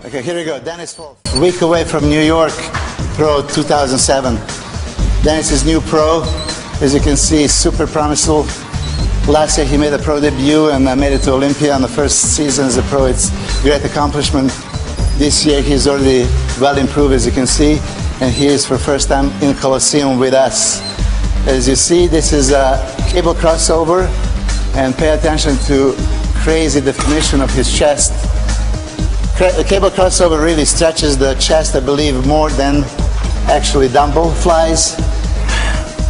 Okay, here we go. Dennis Wolf. A week away from New York Pro 2007. Dennis is new pro. As you can see, super promising. Last year he made a pro debut and made it to Olympia on the first season as a pro. It's a great accomplishment. This year he's already well improved, as you can see, and he is for first time in Coliseum with us. As you see, this is a cable crossover, and pay attention to crazy definition of his chest. The cable crossover really stretches the chest, I believe, more than actually dumbbell flies.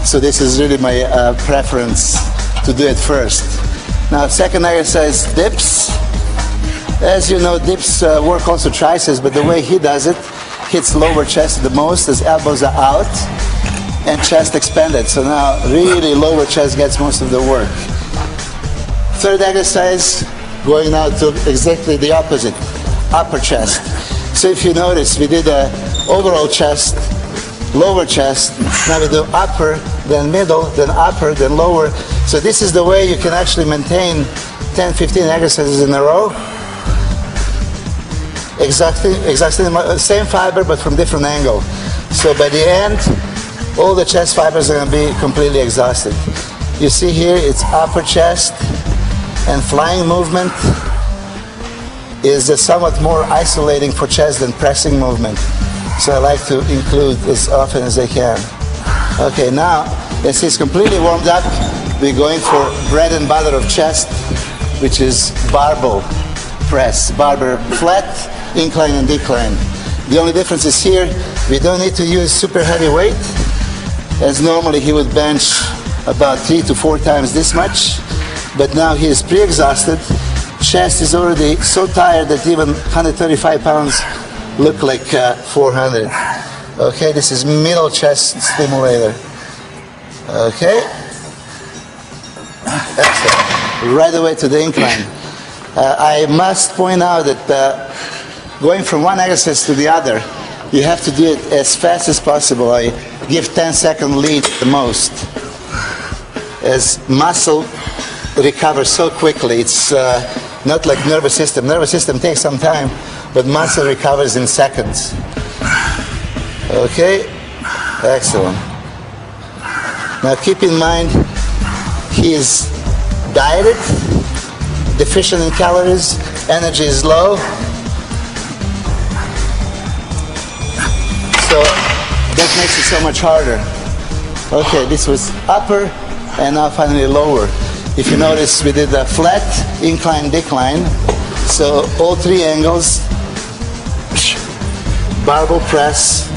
So this is really my preference to do it first. Now, second exercise, dips. As you know, dips work also triceps, but the way he does it, hits lower chest the most as elbows are out and chest expanded. So now really lower chest gets most of the work. Third exercise, going now to exactly the opposite, upper chest. So if you notice, we did a overall chest, lower chest, now we do upper, then middle, then upper, then lower. So this is the way you can actually maintain 10, 15 exercises in a row. Exactly the same fiber, but from different angle. So by the end, all the chest fibers are going to be completely exhausted. You see here, it's upper chest, and flying movement is somewhat more isolating for chest than pressing movement. So I like to include as often as I can. Okay, now, as he's completely warmed up, we're going for bread and butter of chest, which is barbell press. Barbell flat, incline and decline. The only difference is here, we don't need to use super heavy weight, as normally he would bench about 3 to 4 times this much, but now he is pre-exhausted. Chest is already so tired that even 135 pounds look like 400. Okay, this is middle chest stimulator. Okay. Excellent. Right away to the incline. I must point out that going from one exercise to the other, you have to do it as fast as possible. I give 10-second lead the most, as muscle recovers so quickly. It's not like nervous system. Nervous system takes some time, but muscle recovers in seconds. Okay, excellent. Now keep in mind, he is dieted, deficient in calories, energy is low. So that makes it so much harder. Okay, this was upper, and now finally lower. If you notice, we did a flat, incline, decline. So all 3 angles, barbell press,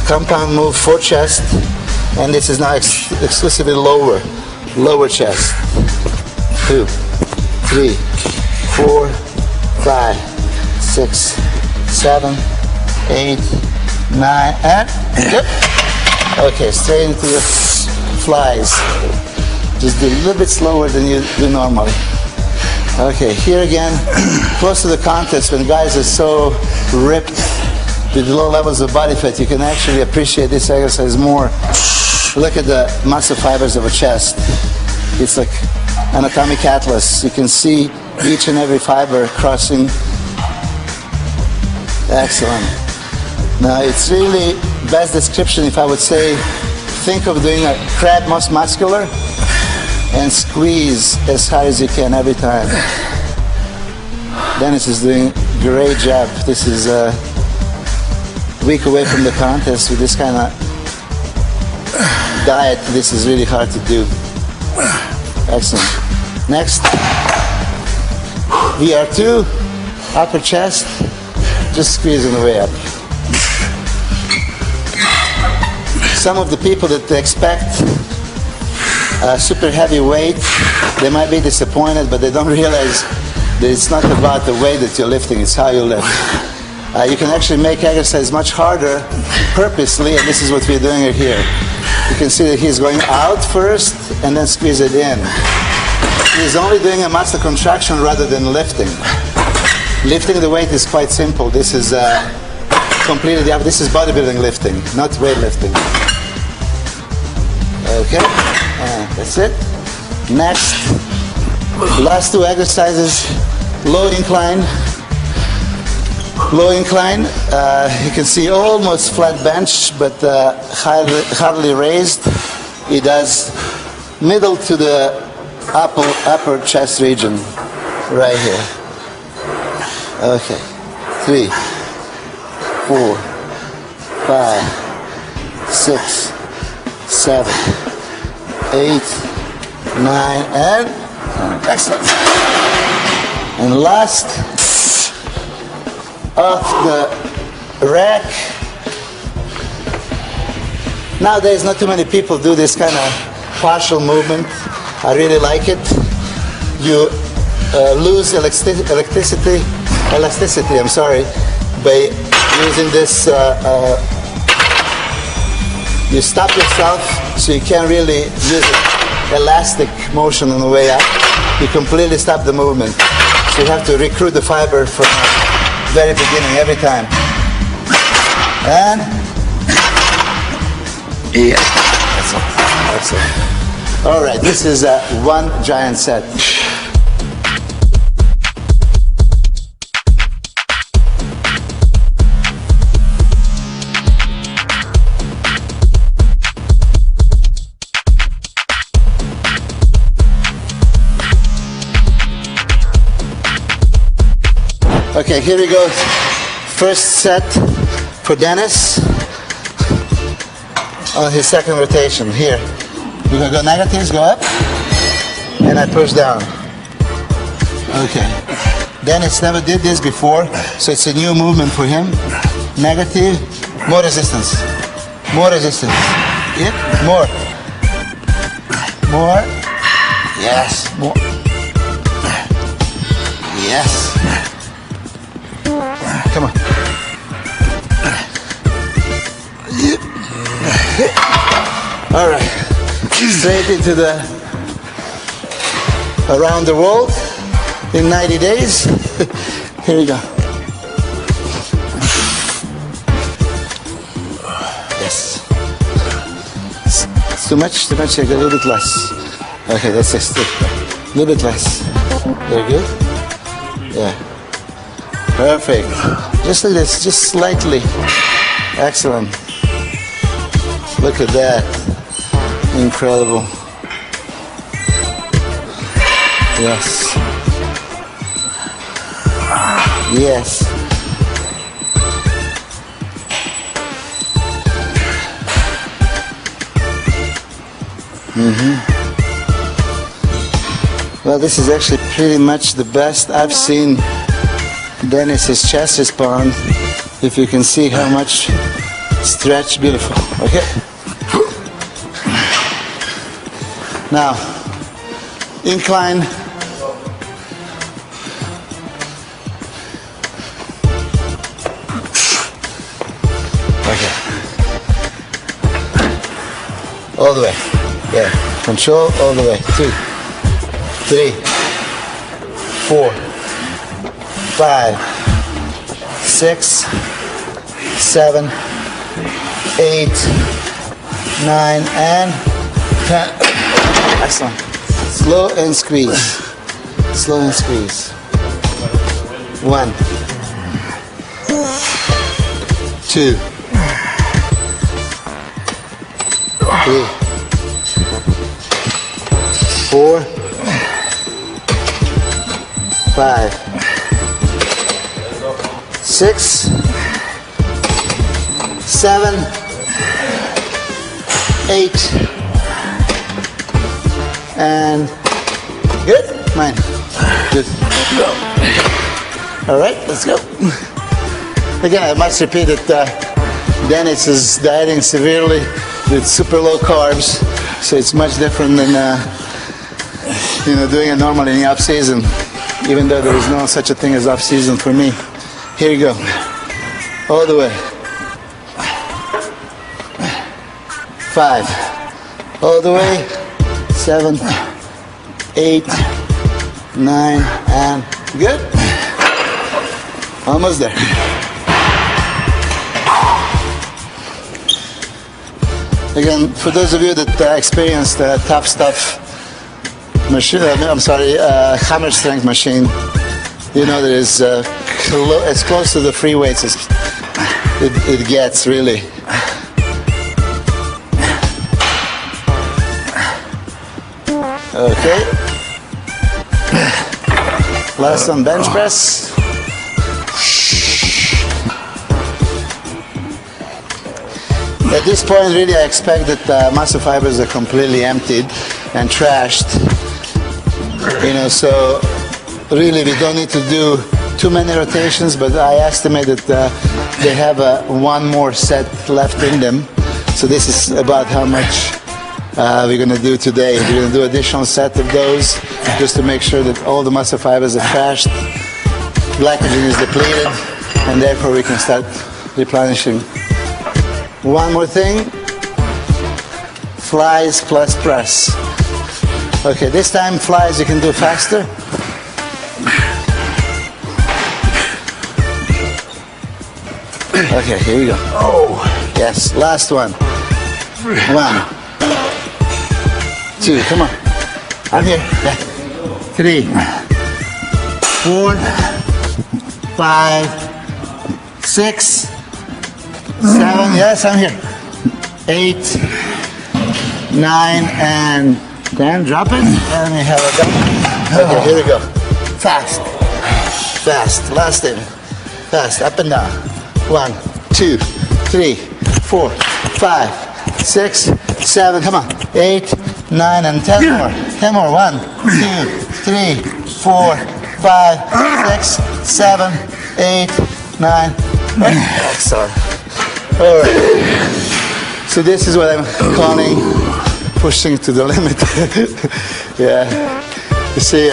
compound move for chest, and this is now exclusively lower chest. 2, 3, 4, 5, 6, 7, 8, 9, and yep. Okay, straight into the flies. Just do a little bit slower than you do normally. Okay, here again, close to the contest, when guys are so ripped with low levels of body fat, you can actually appreciate this exercise more. Look at the muscle fibers of a chest. It's like anatomic atlas. You can see each and every fiber crossing. Excellent. Now it's really best description if I would say, think of doing a crab muscular and squeeze as hard as you can every time. Dennis is doing a great job. This is a week away from the contest with this kind of diet. This is really hard to do. Excellent. Next, VR2, upper chest, just squeezing the way up. Some of the people that expect super heavy weight, they might be disappointed, but they don't realize that it's not about the weight that you're lifting, it's how you lift. You can actually make exercise much harder purposely, and this is what we're doing here. You can see that he's going out first and then squeeze it in. He's only doing a muscle contraction rather than lifting. Lifting the weight is quite simple. This is completely the opposite. This is bodybuilding lifting, not weightlifting. Okay, and that's it. Next, last 2 exercises, low incline, Low incline, you can see almost flat bench, but hardly raised. He does middle to the upper chest region, right here. Okay, 3, 4, 5, 6, 7, 8, 9, and excellent. And last, off the rack. Nowadays, not too many people do this kind of partial movement. I really like it. You lose elasticity, by using this. You stop yourself, so you can't really use an elastic motion on the way up. You completely stop the movement. So you have to recruit the fiber from the very beginning every time. And yeah, that's all. That's it. All right, this is one giant set. Okay, here we go. First set for Dennis on his second rotation. Here, we're gonna go negatives, go up, and I push down. Okay. Dennis never did this before, so it's a new movement for him. Negative, more resistance, more resistance. Yep, more, more. Yes, more. Yes. Come on. All right. Straight into the around the world in 90 days. Here we go. Yes. It's too much. Too much. I got a little bit less. Okay, that's it. A little bit less. Very good. Yeah. Perfect. Just like this, just slightly. Excellent. Look at that. Incredible. Yes. Yes. Well, this is actually pretty much the best I've seen Dennis's chest respond. If you can see how much stretch, beautiful. Okay. Now, incline. Okay. All the way. Yeah. Control all the way. 2, 3, 4, 5, 6, 7, 8, 9, and 10. Excellent. Slow and squeeze. Slow and squeeze. 1, 2, 3, 4, 5, 6, 7, 8, and good. Mine. Good. All right, let's go. Again, I must repeat that Dennis is dieting severely with super low carbs, so it's much different than doing it normally in the off season. Even though there is no such a thing as off season for me. Here you go. All the way. 5. All the way. 7, 8, 9, and good. Almost there. Again, for those of you that experienced Tough Stuff machine, hammer strength machine, you know, that is as close to the free weights as it gets, really. Okay. Last one, bench press. At this point, really, I expect that muscle fibers are completely emptied and trashed. You know, so really, we don't need to do too many rotations, but I estimate that they have one more set left in them. So this is about how much we're going to do today. We're going to do additional set of those just to make sure that all the muscle fibers are trashed, glycogen is depleted, and therefore we can start replenishing. One more thing, flies plus press. Okay, this time flies you can do faster. Okay, here we go. Oh, yes, last one. 1, 2, come on. I'm here. 3, 4, 5, 6, 7, yes, I'm here. 8, 9, and 10. Drop it. And we have a go. Okay, here we go. Fast. Fast. Last in. Fast. Up and down. 1, 2, 3, 4, 5, 6, 7. Come on. 8, 9, and 10 more. 10 more. 1, 2, 3, 4, 5, 6, 7, 8, 9. Excellent. All right. So this is what I'm calling pushing to the limit. Yeah. You see.